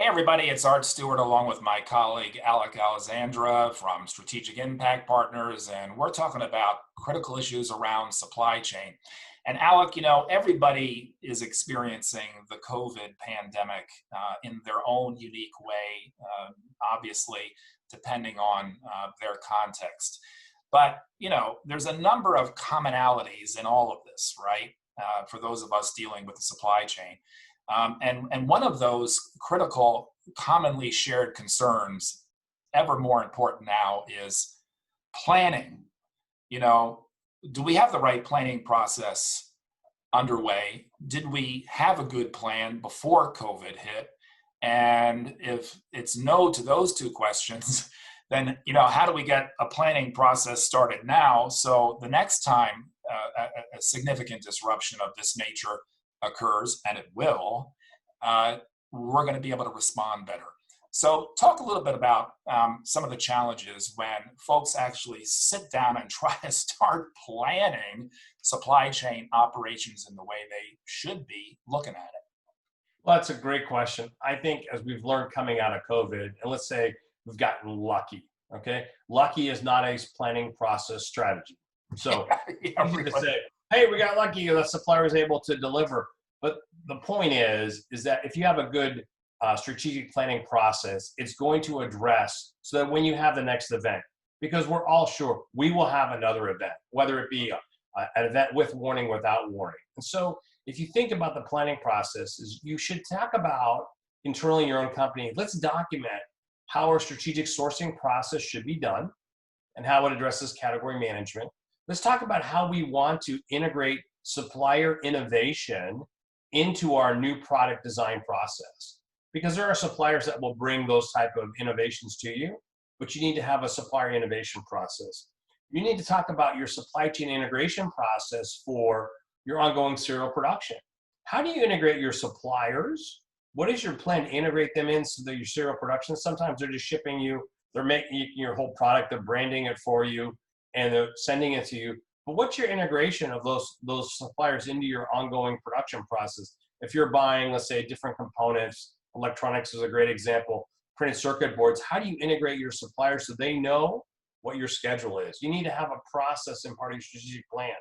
Hey everybody, it's Art Stewart along with my colleague Alec Alessandra from Strategic Impact Partners, and we're talking about critical issues around supply chain. And Alec, everybody is experiencing the COVID pandemic in their own unique way, obviously, depending on their context. But, there's a number of commonalities in all of this, right? For those of us dealing with the supply chain. And one of those critical, commonly shared concerns, ever more important now, is planning. You know, do we have the right planning process underway? Did we have a good plan before COVID hit? And if it's no to those two questions, then how do we get a planning process started now so the next time a significant disruption of this nature occurs, and it will, we're going to be able to respond better. So talk a little bit about some of the challenges when folks actually sit down and try to start planning supply chain operations in the way they should be looking at it. Well, that's a great question. I think as we've learned coming out of COVID, and let's say we've gotten lucky, okay? Lucky is not a planning process strategy. So Yeah, easy to really. say, hey, we got lucky, the supplier was able to deliver. But the point is that if you have a good strategic planning process, it's going to address so that when you have the next event, because we're all sure we will have another event, whether it be an event with warning, without warning. And so if you think about the planning processes, you should talk about internally in your own company, let's document how our strategic sourcing process should be done and how it addresses category management. Let's talk about how we want to integrate supplier innovation into our new product design process. Because there are suppliers that will bring those type of innovations to you, but you need to have a supplier innovation process. You need to talk about your supply chain integration process for your ongoing serial production. How do you integrate your suppliers? What is your plan to integrate them into your serial production? Sometimes they're just shipping you, they're making your whole product, they're branding it for you, and they're sending it to you. But what's your integration of those suppliers into your ongoing production process? If you're buying, let's say, different components, electronics is a great example, printed circuit boards, how do you integrate your suppliers so they know what your schedule is? You need to have a process in part of your strategic plan.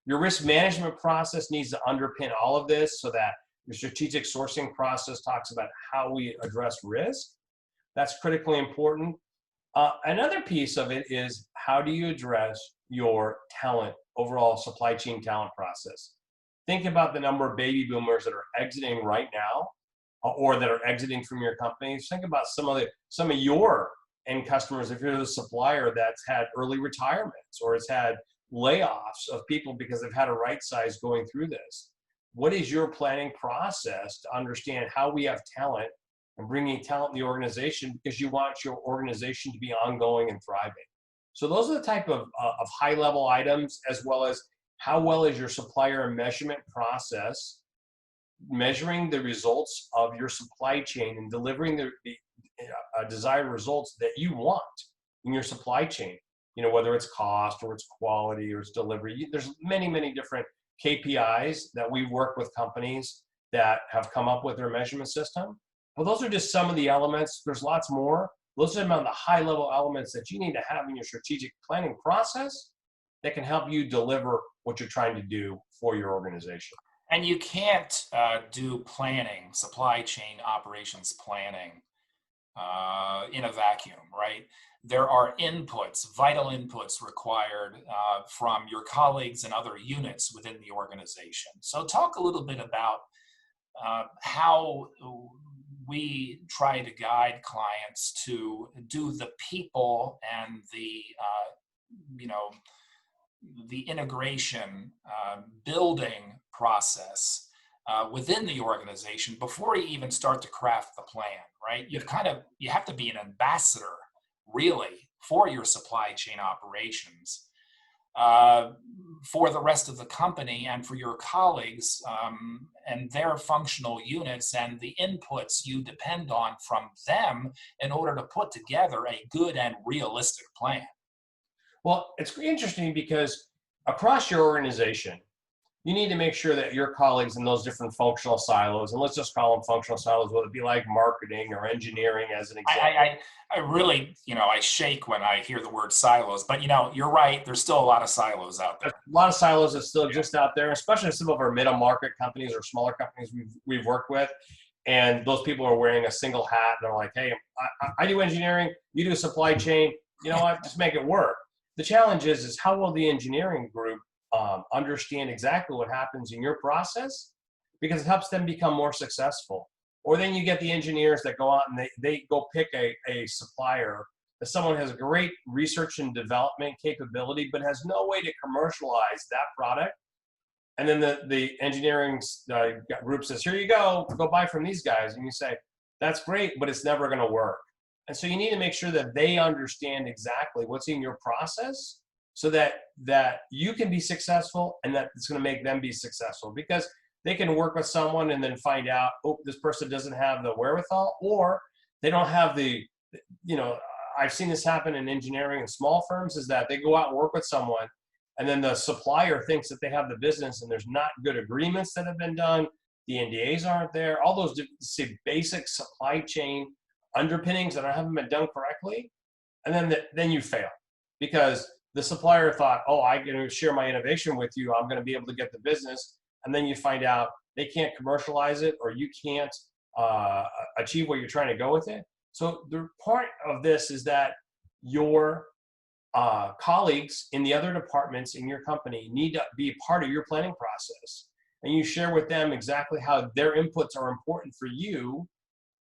Your risk management process needs to underpin all of this so that your strategic sourcing process talks about how we address risk. That's critically important. Another piece of it is how do you address your talent, overall supply chain talent process? Think about the number of baby boomers that are exiting right now or that are exiting from your companies. Think about some of your end customers, if you're the supplier that's had early retirements or has had layoffs of people because they've had a right size going through this. What is your planning process to understand how we have talent and bringing talent in the organization because you want your organization to be ongoing and thriving? So those are the type of high level items, as well as how well is your supplier measurement process measuring the results of your supply chain and delivering the desired results that you want in your supply chain. Whether it's cost or it's quality or it's delivery. There's many different KPIs that we've worked with companies that have come up with their measurement system. Well, those are just some of the elements. There's lots more. Those are some of the high level elements that you need to have in your strategic planning process that can help you deliver what you're trying to do for your organization. And you can't do planning, supply chain operations planning, in a vacuum, right? There are inputs, vital inputs required from your colleagues and other units within the organization. So talk a little bit about how we try to guide clients to do the people and the integration building process within the organization before you even start to craft the plan, right? You have to be an ambassador really for your supply chain operations for the rest of the company and for your colleagues and their functional units and the inputs you depend on from them in order to put together a good and realistic plan. Well, it's interesting because across your organization, you need to make sure that your colleagues in those different functional silos, and let's just call them functional silos, whether it be like marketing or engineering as an I, example. I, I I really, I shake when I hear the word silos, but you're right. There's still a lot of silos out There's there. a lot of silos that still Yeah. exist out there, especially some of our middle market companies or smaller companies we've worked with. And those people are wearing a single hat. They're like, hey, I do engineering, you do supply chain. You know what? Just make it work. The challenge is how will the engineering group understand exactly what happens in your process, because it helps them become more successful. Or then you get the engineers that go out and they go pick a supplier that someone has a great research and development capability, but has no way to commercialize that product. And then the engineering group says, here you go buy from these guys. And you say, that's great, but it's never going to work. And so you need to make sure that they understand exactly what's in your process, so that you can be successful and that it's going to make them be successful, because they can work with someone and then find out, oh, this person doesn't have the wherewithal, or they don't have the, you know, I've seen this happen in engineering and small firms, is that they go out and work with someone, and then the supplier thinks that they have the business, and there's not good agreements that have been done. The NDAs aren't there. All those basic supply chain underpinnings that haven't been done correctly, and then you fail, because the supplier thought, oh, I'm going to share my innovation with you, I'm going to be able to get the business, and then you find out they can't commercialize it, or you can't achieve what you're trying to go with it. So the part of this is that your colleagues in the other departments in your company need to be part of your planning process, and you share with them exactly how their inputs are important for you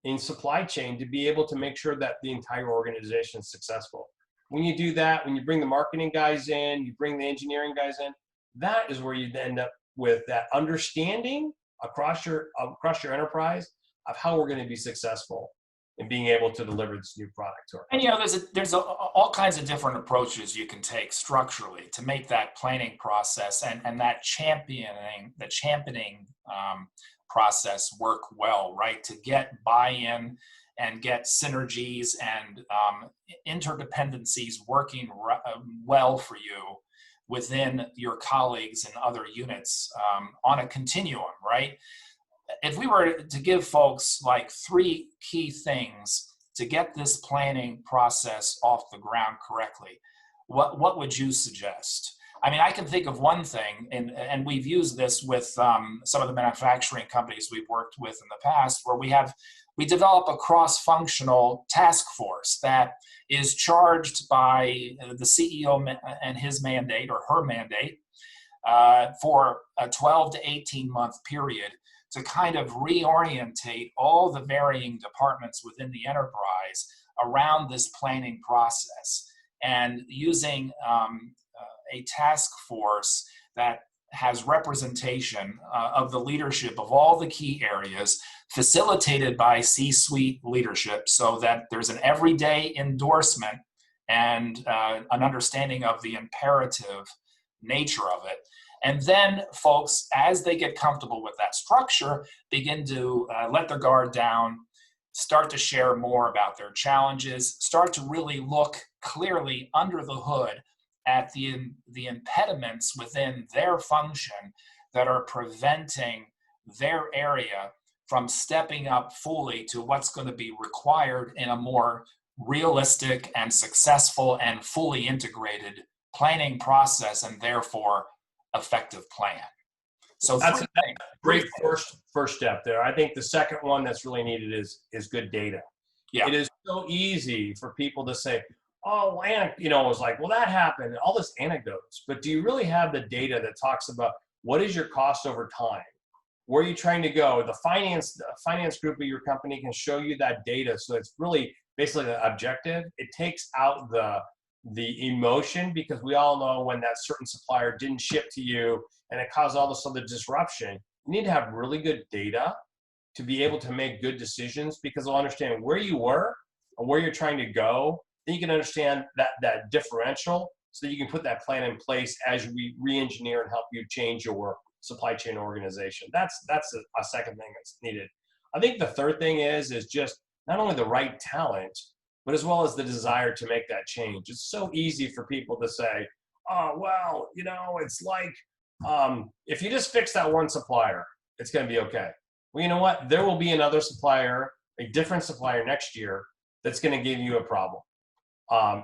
in supply chain to be able to make sure that the entire organization is successful. When you do that, when you bring the marketing guys in, you bring the engineering guys in, that is where you end up with that understanding across your enterprise of how we're going to be successful in being able to deliver this new product to our And customers. all kinds of different approaches you can take structurally to make that planning process and that championing process work well, right? To get buy-in and get synergies and interdependencies working well for you within your colleagues and other units on a continuum, right? If we were to give folks like three key things to get this planning process off the ground correctly, what would you suggest? I mean, I can think of one thing, and we've used this with some of the manufacturing companies we've worked with in the past, where we develop a cross-functional task force that is charged by the CEO and his mandate or her mandate for a 12 to 18 month period to kind of reorientate all the varying departments within the enterprise around this planning process, and using a task force that has representation of the leadership of all the key areas, facilitated by C-suite leadership, so that there's an everyday endorsement and an understanding of the imperative nature of it. And then folks, as they get comfortable with that structure, begin to let their guard down, start to share more about their challenges, start to really look clearly under the hood at the impediments within their function that are preventing their area from stepping up fully to what's going to be required in a more realistic and successful and fully integrated planning process, and therefore effective plan. So That's three a things. great first step there. I think the second one that's really needed is good data. Yeah. It is so easy for people to say, oh, and it was like, well, that happened, all this anecdotes. But do you really have the data that talks about what is your cost over time? Where are you trying to go? The finance group of your company can show you that data. So it's really basically objective. It takes out the emotion, because we all know when that certain supplier didn't ship to you and it caused all this other disruption. You need to have really good data to be able to make good decisions, because they'll understand where you were and where you're trying to go. Then you can understand that differential, so that you can put that plan in place as we re-engineer and help you change your supply chain organization. That's a second thing that's needed. I think the third thing is just not only the right talent, but as well as the desire to make that change. It's so easy for people to say, oh, well, it's like If you just fix that one supplier, it's going to be okay. Well, you know what? There will be another supplier, a different supplier next year that's going to give you a problem.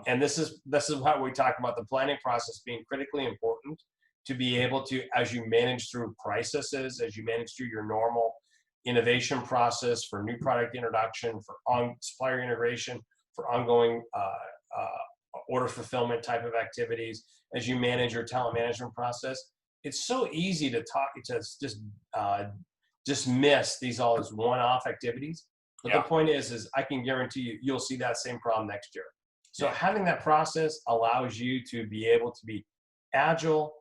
And this is why we talk about the planning process being critically important to be able to, as you manage through crises, as you manage through your normal innovation process for new product introduction, for supplier integration, for ongoing order fulfillment type of activities, as you manage your talent management process. It's so easy to just dismiss all as one-off activities. But Yeah. the point is I can guarantee you, you'll see that same problem next year. So Yeah. having that process allows you to be able to be agile,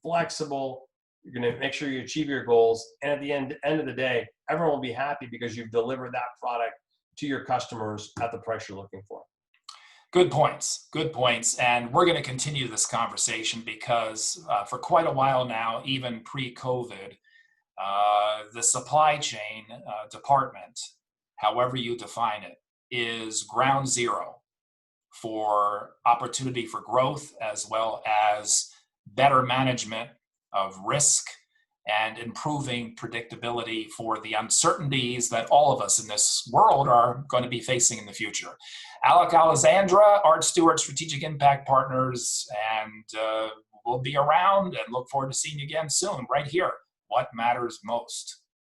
flexible. You're going to make sure you achieve your goals. And at the end of the day, everyone will be happy because you've delivered that product to your customers at the price you're looking for. Good points. Good points. And we're going to continue this conversation because for quite a while now, even pre-COVID, the supply chain department, however you define it, is ground zero for opportunity for growth as well as better management of risk and improving predictability for the uncertainties that all of us in this world are going to be facing in the future. Alec, Alessandra, Art Stewart, Strategic Impact Partners, and we'll be around and look forward to seeing you again soon, right here. What matters most?